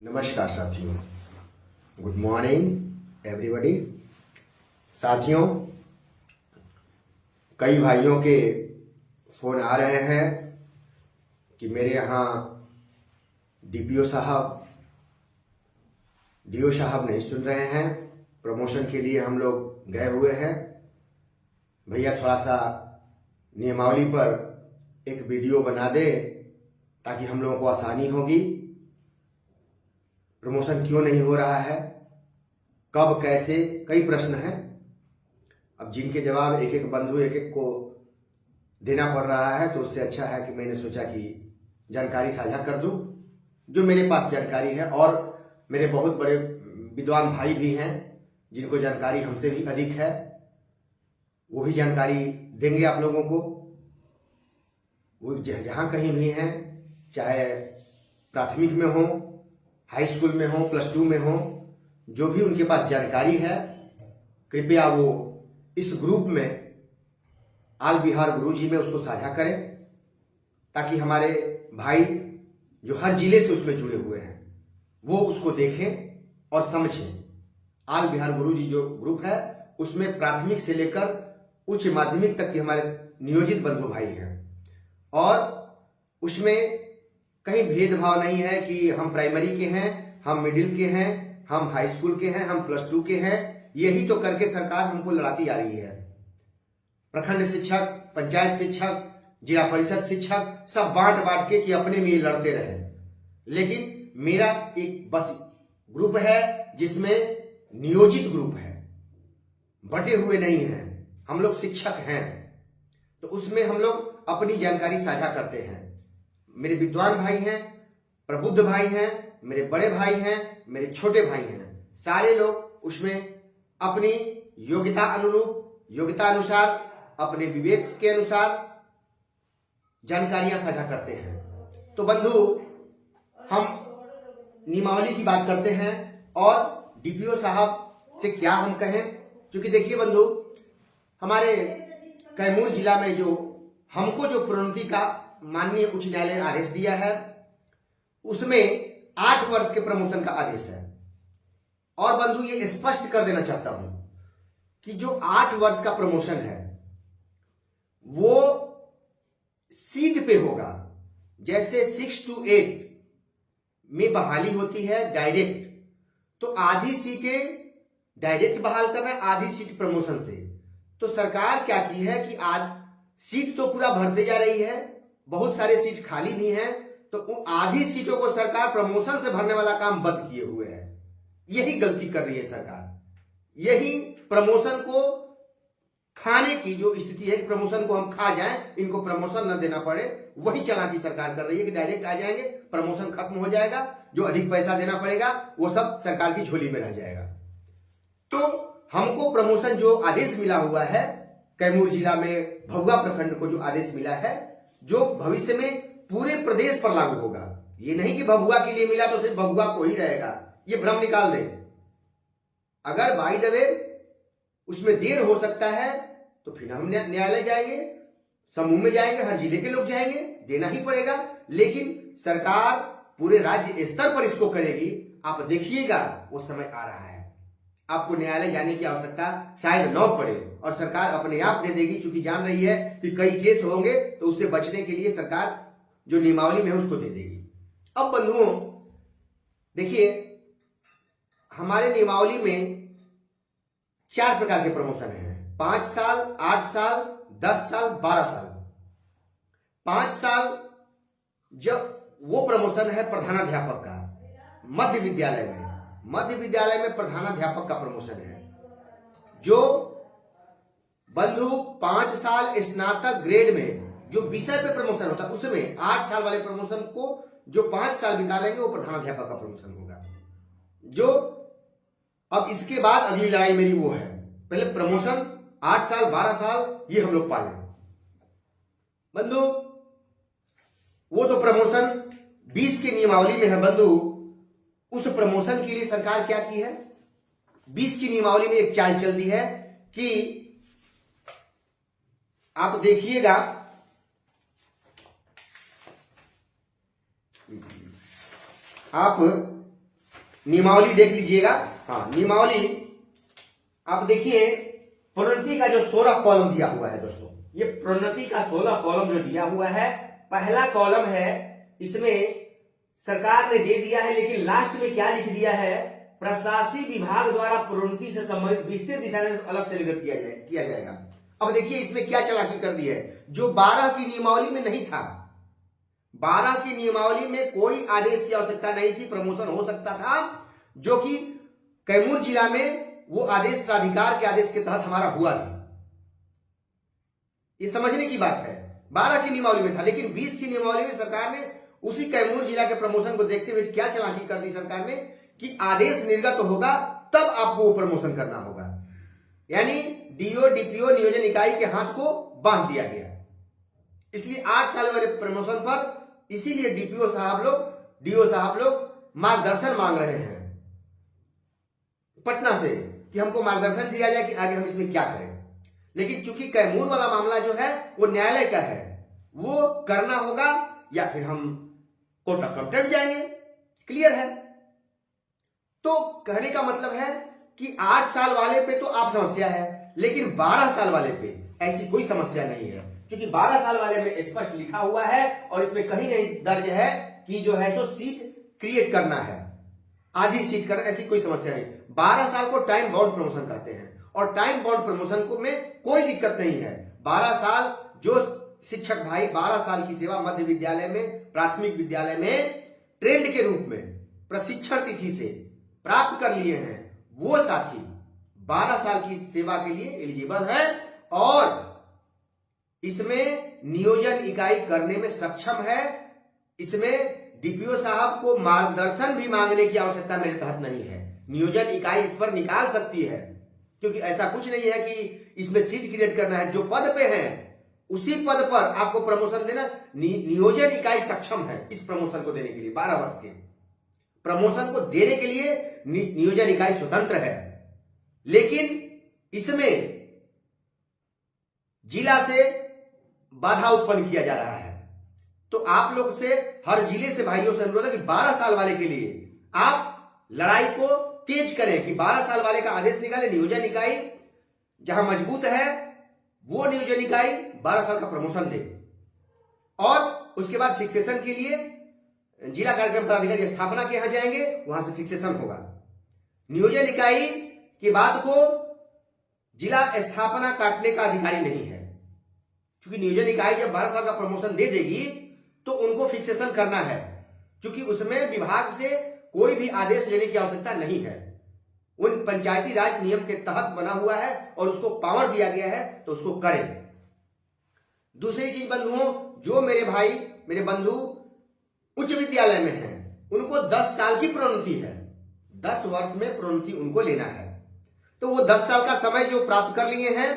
नमस्कार साथियों, good morning everybody. साथियों, कई भाइयों के फोन आ रहे हैं कि मेरे यहाँ डीपीओ साहब, डीओ साहब नहीं सुन रहे हैं, प्रमोशन के लिए हम लोग गए हुए हैं। भैया थोड़ा सा नियमावली पर एक वीडियो बना दे ताकि हम लोगों को आसानी होगी। प्रमोशन क्यों नहीं हो रहा है, कब, कैसे, कई प्रश्न हैं। अब जिनके जवाब एक एक बंधु एक एक को देना पड़ रहा है, तो उससे अच्छा है कि मैंने सोचा कि जानकारी साझा कर दूं जो मेरे पास जानकारी है। और मेरे बहुत बड़े विद्वान भाई भी हैं जिनको जानकारी हमसे भी अधिक है, वो भी जानकारी देंगे आप लोगों को। वो जहाँ कहीं भी हैं, चाहे प्राथमिक में हो, हाई स्कूल में हो, प्लस 2 में हो, जो भी उनके पास जानकारी है, कृपया वो इस ग्रुप में आल बिहार गुरुजी में उसको साझा करें, ताकि हमारे भाई जो हर जिले से उसमें जुड़े हुए हैं वो उसको देखें और समझें। आल बिहार गुरुजी जो ग्रुप है उसमें प्राथमिक से लेकर उच्च माध्यमिक तक के हमारे नियोजित बंधु भाई हैं, और उसमें कहीं भेदभाव नहीं है कि हम प्राइमरी के हैं, हम मिडिल के हैं, हम हाई स्कूल के हैं, हम प्लस 2 के हैं। यही तो करके सरकार हमको लड़ाती आ रही है। प्रखंड शिक्षक, पंचायत शिक्षक, जिला परिषद शिक्षक सब बांट बांट के कि अपने में ये लड़ते रहे। लेकिन मेरा एक बस ग्रुप है जिसमें नियोजित ग्रुप है, बटे हुए नहीं हैं, हम लोग शिक्षक हैं, तो उसमें हम लोग अपनी जानकारी साझा करते हैं। मेरे विद्वान भाई हैं, प्रबुद्ध भाई हैं, मेरे बड़े भाई हैं, मेरे छोटे भाई हैं, सारे लोग उसमें अपनी योग्यता अनुरूप, योग्यता अनुसार, अपने विवेक के अनुसार जानकारियां साझा करते हैं। तो बंधु, हम नियमावली की बात करते हैं और डीपीओ साहब से क्या हम कहें, क्योंकि देखिए बंधु, हमारे कैमूर जिला में जो हमको जो प्रोन्नति का माननीय उच्च न्यायालय ने आदेश दिया है, उसमें 8 वर्ष के प्रमोशन का आदेश है। और बंधु, ये स्पष्ट कर देना चाहता हूं कि जो 8 वर्ष का प्रमोशन है वो सीट पे होगा। जैसे 6 to 8 में बहाली होती है डायरेक्ट, तो आधी सीटें डायरेक्ट बहाल करना है, आधी सीट प्रमोशन से। तो सरकार क्या की है कि आज सीट तो पूरा भरते जा रही है, बहुत सारे सीट खाली भी हैं, तो आधी सीटों को सरकार प्रमोशन से भरने वाला काम बंद किए हुए है। यही गलती कर रही है सरकार। यही प्रमोशन को खाने की जो स्थिति है कि प्रमोशन को हम खा जाएं, इनको प्रमोशन न देना पड़े, वही चालाकी सरकार कर रही है कि डायरेक्ट आ जाएंगे, प्रमोशन खत्म हो जाएगा, जो अधिक पैसा देना पड़ेगा वो सब सरकार की झोली में रह जाएगा। तो हमको प्रमोशन जो आदेश मिला हुआ है कैमूर जिला में भभुआ प्रखंड को जो आदेश मिला है, जो भविष्य में पूरे प्रदेश पर लागू होगा। ये नहीं कि भभुआ के लिए मिला तो सिर्फ भभुआ को ही रहेगा, ये भ्रम निकाल दें। अगर बाई द वे उसमें देर हो सकता है तो फिर हम न्यायालय जाएंगे, समूह में जाएंगे, हर जिले के लोग जाएंगे, देना ही पड़ेगा। लेकिन सरकार पूरे राज्य स्तर पर इसको करेगी, आप देखिएगा वो समय आ रहा है। आपको न्यायालय जाने की आवश्यकता शायद न पड़े और सरकार अपने आप दे देगी, क्योंकि जान रही है कि कई केस होंगे, तो उससे बचने के लिए सरकार जो नियमावली में है उसको दे देगी। अब बंधुओं देखिए, हमारे नियमावली में 4 प्रकार के प्रमोशन हैं, 5 साल, 8 साल, 10 साल, 12 साल। 5 साल जब वो प्रमोशन है प्रधानाध्यापक का, मध्य विद्यालय में प्रधानाध्यापक का प्रमोशन है। जो बंधु 5 साल स्नातक ग्रेड में जो विषय पे प्रमोशन होता है, उसमें 8 साल वाले प्रमोशन को जो 5 साल बिता लेंगे वो प्रधानाध्यापक का प्रमोशन होगा। जो अब इसके बाद अगली लड़ाई मेरी वो है, पहले प्रमोशन 8 साल, 12 साल ये हम लोग पालें। बंधु, वो तो प्रमोशन 20 की नियमावली में है बंधु। उस प्रमोशन के लिए सरकार क्या की है, 20 की नियमावली में एक चाल चल दी है कि आप देखिएगा, आप नियमावली देख लीजिएगा। हाँ, नियमावली आप देखिए, प्रोन्नति का जो 16 कॉलम दिया हुआ है दोस्तों, ये प्रोन्नति का 16 कॉलम जो दिया हुआ है, पहला कॉलम है, इसमें सरकार ने दे दिया है, लेकिन लास्ट में क्या लिख दिया है, प्रशासनिक विभाग द्वारा प्रोन्नति से संबंधित विस्तृत दिशा निर्देश अलग से निर्गत किया जाएगा। अब देखिए इसमें क्या चालाकी कर दी है, जो 12 की नियमावली में नहीं था। 12 की नियमावली में कोई आदेश की आवश्यकता नहीं थी, प्रमोशन हो सकता था, जो कि कैमूर जिला में वो आदेश प्राधिकार के आदेश के तहत हमारा हुआ था। ये समझने की बात है, 12 की नियमावली में था, लेकिन 20 की नियमावली में सरकार ने उसी कैमूर जिला के प्रमोशन को देखते हुए क्या चालाकी कर दी सरकार ने कि आदेश निर्गत होगा तब आपको वो प्रमोशन करना होगा, यानी डीओ डीपीओ नियोजन इकाई के हाथ को बांध दिया गया। इसलिए 8 साल वाले प्रमोशन पर इसीलिए डीपीओ साहब लोग, डीओ साहब लोग मार्गदर्शन मांग रहे हैं पटना से कि हमको मार्गदर्शन दिया जाए कि आगे हम इसमें क्या करें। लेकिन चूंकि कैमूर वाला मामला जो है वो न्यायालय का है, वो करना होगा या फिर हम कोर्ट ऑफ कंटेम्प्ट जाएंगे, क्लियर है। तो कहने का मतलब है कि 8 साल वाले पे तो आप समस्या है, लेकिन 12 साल वाले पे ऐसी कोई समस्या नहीं है, क्योंकि 12 साल वाले में स्पष्ट लिखा हुआ है और इसमें कहीं नहीं दर्ज है कि जो है सो सीट क्रिएट करना है, आधी सीट करना, ऐसी कोई समस्या नहीं। 12 साल को टाइम बाउंड प्रमोशन कहते हैं और टाइम बाउंड प्रमोशन को में कोई दिक्कत नहीं है। 12 साल जो शिक्षक भाई 12 साल की सेवा मध्य विद्यालय में, प्राथमिक विद्यालय में ट्रेंड के रूप में प्रशिक्षण तिथि से प्राप्त कर लिए हैं, वो साथी 12 साल की सेवा के लिए एलिजिबल है और इसमें नियोजन इकाई करने में सक्षम है। इसमें डीपीओ साहब को मार्गदर्शन भी मांगने की आवश्यकता मेरे तहत नहीं है, नियोजन इकाई इस पर निकाल सकती है, क्योंकि ऐसा कुछ नहीं है कि इसमें सीट क्रिएट करना है। जो पद पे है उसी पद पर आपको प्रमोशन देना, नियोजन इकाई सक्षम है इस प्रमोशन को देने के लिए। 12 वर्ष के प्रमोशन को देने के लिए नियोजन इकाई स्वतंत्र है, लेकिन इसमें जिला से बाधा उत्पन्न किया जा रहा है। तो आप लोग से, हर जिले से भाइयों से अनुरोध है कि 12 साल वाले के लिए आप लड़ाई को तेज करें कि 12 साल वाले का आदेश निकाले। नियोजन इकाई जहां मजबूत है वो नियोजन इकाई 12 साल का प्रमोशन दे और उसके बाद फिक्सेशन के लिए जिला कार्यक्रम पदाधिकारी की स्थापना के यहां जाएंगे, वहां से फिक्सेशन होगा। नियोजन इकाई की बात को जिला स्थापना काटने का अधिकारी नहीं है, क्योंकि नियोजन इकाई जब 12 साल का प्रमोशन दे देगी तो उनको फिक्सेशन करना है, क्योंकि उसमें विभाग से कोई भी आदेश लेने की आवश्यकता नहीं है। उन पंचायती राज नियम के तहत बना हुआ है और उसको पावर दिया गया है, तो उसको करें। दूसरी चीज बंधुओं, जो मेरे भाई, मेरे बंधु उच्च विद्यालय में हैं, उनको 10 साल की प्रोन्नति है, 10 वर्ष में प्रोन्नति उनको लेना है। तो वो 10 साल का समय जो प्राप्त कर लिए हैं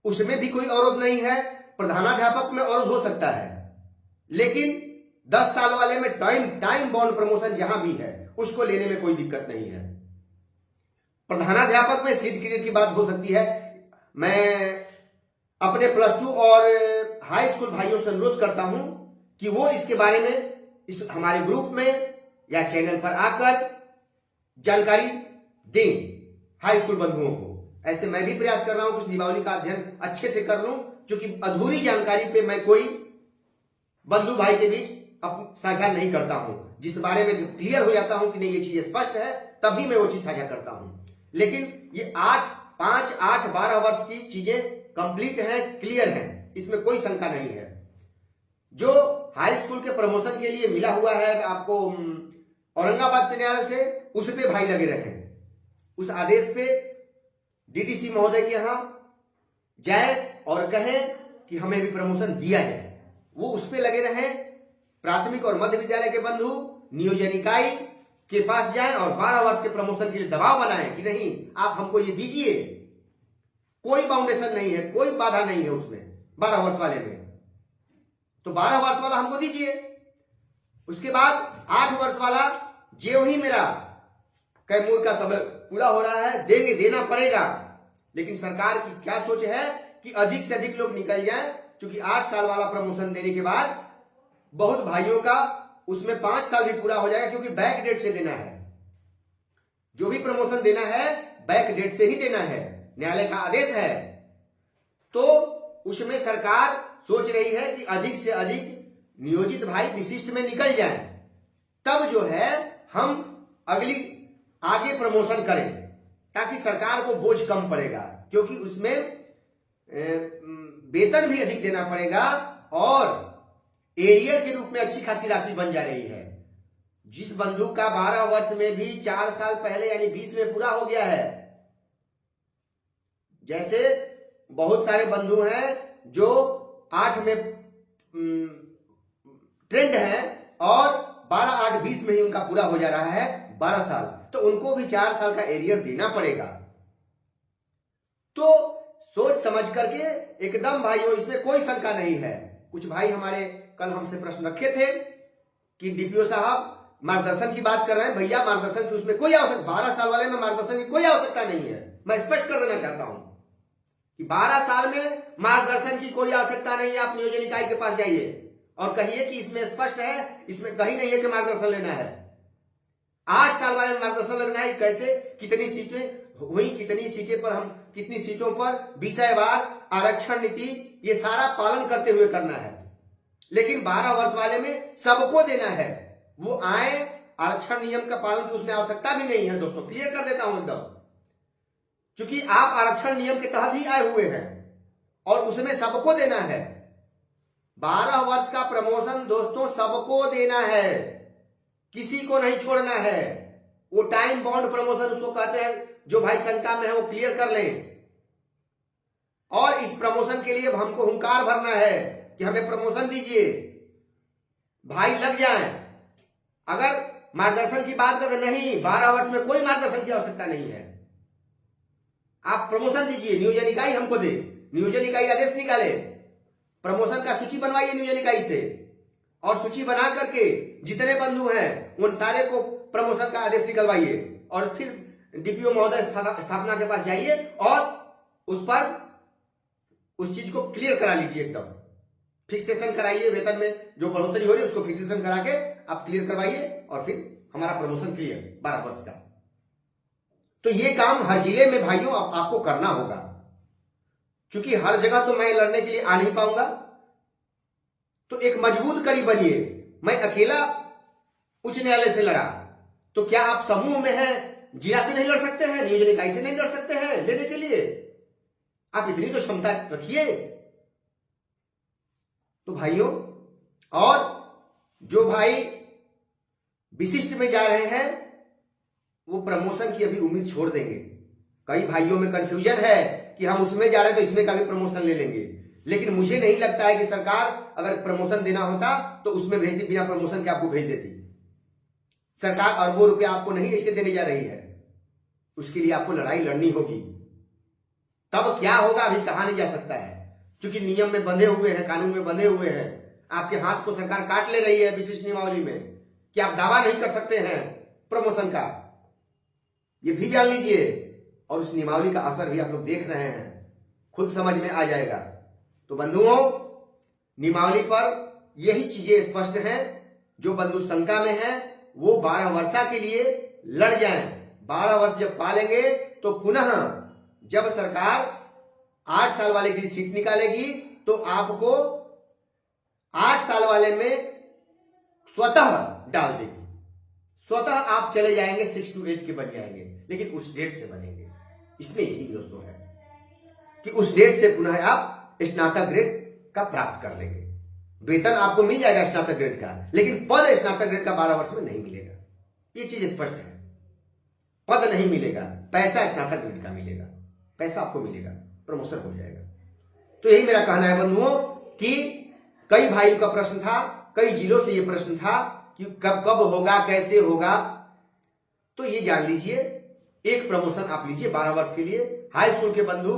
उसमें भी कोई अवरोध नहीं है। प्रधानाध्यापक में अवरोध हो सकता है, लेकिन 10 साल वाले में टाइम बाउंड प्रमोशन जहां भी है उसको लेने में कोई दिक्कत नहीं है। प्रधानाध्यापक में सीट क्रिएट की बात हो सकती है। मैं अपने +2 और हाई स्कूल भाइयों से अनुरोध करता हूं कि वो इसके बारे में इस हमारे ग्रुप में या चैनल पर आकर जानकारी दें हाई स्कूल बंधुओं को। ऐसे मैं भी प्रयास कर रहा हूं कुछ नियमावली का अध्ययन अच्छे से कर लूं, क्योंकि अधूरी जानकारी पे मैं कोई बंधु भाई के बीच साझा नहीं करता हूं। जिस बारे में जब क्लियर हो जाता हूं कि नहीं ये चीज स्पष्ट है, तभी मैं वो चीज साझा करता हूं। लेकिन ये 5, 8, 12 वर्ष की चीजें कंप्लीट हैं, क्लियर हैं, इसमें कोई शंका नहीं है। जो हाई स्कूल के प्रमोशन के लिए मिला हुआ है आपको औरंगाबाद से न्यायालय से, उस पे भाई लगे रहे, उस आदेश पे डीडीसी महोदय के यहां जाए और कहें कि हमें भी प्रमोशन दिया जाए, वो उस पे लगे रहे। प्राथमिक और मध्य विद्यालय के बंधु नियोजन इकाई के पास जाएं और 12 वर्ष के प्रमोशन के लिए दबाव बनाएं कि नहीं आप हमको ये दीजिए। कोई बाउंडेशन नहीं है, कोई बाधा नहीं है उसमें 12 वर्ष वाले में, तो 12 वर्ष वाला हमको दीजिए। उसके बाद 8 वर्ष वाला जो ही मेरा कैमूर का समय पूरा हो रहा है देंगे, देना पड़ेगा। लेकिन सरकार की क्या सोच है कि अधिक से अधिक लोग निकल जाएं, क्योंकि 8 साल वाला प्रमोशन देने के बाद बहुत भाइयों का उसमें 5 साल भी पूरा हो जाएगा, क्योंकि बैक डेट से देना है। जो भी प्रमोशन देना है बैक डेट से ही देना है, न्यायालय का आदेश है। तो उसमें सरकार सोच रही है कि अधिक से अधिक नियोजित भाई विशिष्ट में निकल जाएं, तब जो है हम अगली आगे प्रमोशन करें, ताकि सरकार को बोझ कम पड़ेगा, क्योंकि उसमें वेतन भी अधिक देना पड़ेगा और एरियर के रूप में अच्छी खासी राशि बन जा रही है। जिस बंधु का 12 वर्ष में भी 4 साल पहले यानी 20 में पूरा हो गया है, जैसे बहुत सारे बंधु हैं जो 8 में ट्रेंड है और 12, 8, 20 में ही उनका पूरा हो जा रहा है 12 साल, तो उनको भी 4 साल का एरियर देना पड़ेगा। तो सोच समझ करके एकदम भाइयों, इसमें कोई शंका नहीं है। कुछ भाई हमारे कल हमसे प्रश्न रखे थे कि डीपीओ साहब मार्गदर्शन की बात कर रहे हैं, भैया मार्गदर्शन की उसमें कोई आवश्यकता, 12 साल वाले में मार्गदर्शन की कोई आवश्यकता नहीं है। मैं स्पष्ट कर देना चाहता हूं कि 12 साल में मार्गदर्शन की कोई आवश्यकता नहीं है। आप नियोजन इकाई के पास जाइए और कहिए कि इसमें स्पष्ट है, इसमें कहीं नहीं है कि मार्गदर्शन लेना है। 8 साल वाले में मार्गदर्शन लेना है, कैसे, कितनी सीटें हुई, कितनी सीटें पर हम, कितनी सीटों पर विषयवार आरक्षण नीति, ये सारा पालन करते हुए करना है। लेकिन 12 वर्ष वाले में सबको देना है, वो आए, आरक्षण नियम का पालन की उसमें आवश्यकता भी नहीं है। दोस्तों क्लियर कर देता हूं एकदम, क्योंकि आप आरक्षण नियम के तहत ही आए हुए हैं और उसमें सबको देना है। 12 वर्ष का प्रमोशन दोस्तों सबको देना है, किसी को नहीं छोड़ना है। वो टाइम बाउंड प्रमोशन उसको कहते हैं, जो भाई शंका में है वो क्लियर कर लें। और इस प्रमोशन के लिए हमको हुंकार भरना है कि हमें प्रमोशन दीजिए, भाई लग जाएं। अगर मार्गदर्शन की बात करें, नहीं, 12 वर्ष में कोई मार्गदर्शन की आवश्यकता नहीं है। आप प्रमोशन दीजिए, नियोजन इकाई हमको दे, नियोजन इकाई आदेश निकाले, प्रमोशन का सूची बनवाइए नियोजन इकाई से, और सूची बना करके जितने बंधु हैं उन सारे को प्रमोशन का आदेश निकलवाइए और फिर डीपीओ महोदय स्थापना के पास जाइए और उस पर उस चीज को क्लियर करा लीजिए, एकदम फिक्सेशन कराइए। वेतन में जो बढ़ोतरी हो रही है उसको फिक्सेशन करा के आप क्लियर करवाइए और फिर हमारा प्रमोशन क्लियर 12 वर्ष का। तो ये काम हर जिले में भाइयों आपको करना होगा, क्योंकि हर जगह तो मैं लड़ने के लिए आ नहीं पाऊंगा। तो एक मजबूत कड़ी बनिए। मैं अकेला उच्च न्यायालय से लड़ा, तो क्या आप समूह में हैं, जिला से नहीं लड़ सकते हैं, नियोजन इकाई से नहीं लड़ सकते हैं लेने के लिए? आप इतनी तो क्षमता रखिए। तो भाइयों, और जो भाई विशिष्ट में जा रहे हैं वो प्रमोशन की अभी उम्मीद छोड़ देंगे। कई भाइयों में कंफ्यूजन है कि हम उसमें जा रहे हैं तो इसमें का भी प्रमोशन ले लेंगे, लेकिन मुझे नहीं लगता है कि सरकार अगर प्रमोशन देना होता तो उसमें भेजती, बिना प्रमोशन के आपको भेज देती। सरकार अरबों रुपए आपको नहीं ऐसे देने जा रही है, उसके लिए आपको लड़ाई लड़नी होगी। तब क्या होगा अभी कहा नहीं जा सकता है, क्योंकि नियम में बंधे हुए हैं, कानून में बंधे हुए हैं। आपके हाथ को सरकार काट ले रही है विशिष्ट नियमावली में कि आप दावा नहीं कर सकते हैं प्रमोशन का, ये भी जान लीजिए। और उस नियमावली का असर भी आप लोग देख रहे हैं, खुद समझ में आ जाएगा। तो बंधुओं, नियमावली पर यही चीजें स्पष्ट हैं। जो बंधु शंका में है वो 12 वर्षा के लिए लड़ जाएं। 12 वर्ष जब पालेंगे तो पुनः जब सरकार 8 साल वाले की सीट निकालेगी तो आपको 8 साल वाले में स्वतः डाल देगी, स्वतः आप चले जाएंगे 6 to 8 के बन जाएंगे, लेकिन उस डेट से बनेंगे। इसमें यही दोस्तों है कि उस डेट से पुनः आप स्नातक ग्रेड का प्राप्त कर लेंगे। वेतन आपको मिल जाएगा स्नातक ग्रेड का, लेकिन पद स्नातक ग्रेड का 12 वर्ष में नहीं मिलेगा। ये चीज स्पष्ट है, पद नहीं मिलेगा, पैसा स्नातक ग्रेड का मिलेगा, पैसा आपको मिलेगा, प्रमोशन हो जाएगा। तो यही मेरा कहना है बंधुओं कि कई भाइयों का प्रश्न था, कई जिलों से ये प्रश्न था कि कब कब होगा, कैसे होगा। तो ये जान लीजिए, एक प्रमोशन आप लीजिए 12 वर्ष के लिए। हाई स्कूल के बंधु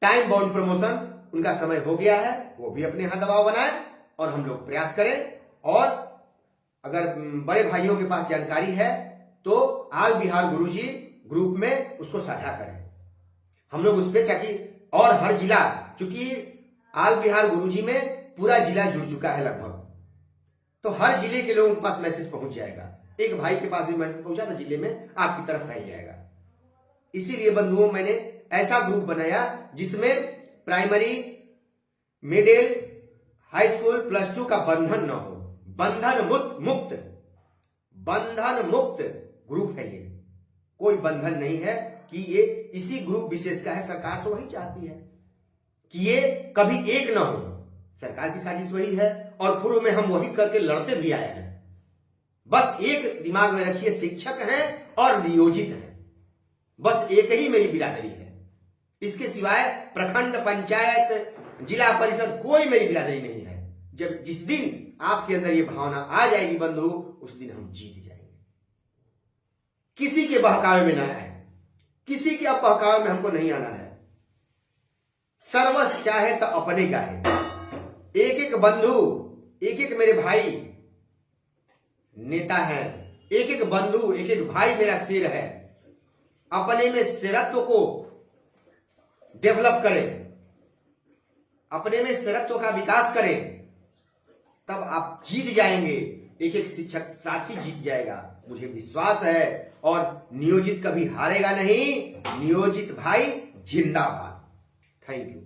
टाइम बाउंड प्रमोशन, उनका समय हो गया है, वो भी अपने यहां दबाव बनाए और हम लोग प्रयास करें। और अगर बड़े भाइयों के पास जानकारी है तो आल बिहार गुरुजी ग्रुप में उसको साझा करें हम लोग उस पर, ताकि और हर जिला, चूंकि आल बिहार गुरुजी में पूरा जिला जुड़ चुका है लगभग, तो हर जिले के लोगों के पास मैसेज पहुंच जाएगा। एक भाई के पास भी मैसेज पहुंचा था जिले में, आपकी तरफ फैल जाएगा। इसीलिए बंधुओं मैंने ऐसा ग्रुप बनाया जिसमें primary, middle, high school, plus 2 का बंधन न हो, बंधन मुक्त ग्रुप है ये। कोई बंधन नहीं है कि ये इसी ग्रुप विशेष का है। सरकार तो वही चाहती है कि ये कभी एक ना हो। सरकार की साजिश वही है और पूर्व में हम वही करके लड़ते भी आए हैं। बस एक दिमाग में रखिए, शिक्षक हैं और नियोजित हैं, बस एक ही मेरी बिरादरी है। इसके सिवाय प्रखंड, पंचायत, जिला परिषद कोई मेरी बिरादरी नहीं है। जिस दिन आपके अंदर ये भावना आ जाएगी बंधु, उस दिन हम जीत जाएंगे। किसी के बहकावे में ना आए, किसी के बहकावे में हमको नहीं आना है। सर्वस्व चाहे तो अपने का है। एक एक बंधु, एक एक मेरे भाई नेता है, एक एक बंधु, एक एक भाई मेरा शेर है। अपने में शेरत्व को डेवलप करें, अपने में शेरत्व का विकास करें, तब आप जीत जाएंगे। एक एक शिक्षक साथी जीत जाएगा, मुझे विश्वास है। और नियोजित कभी हारेगा नहीं। नियोजित भाई जिंदाबाद। Thank you.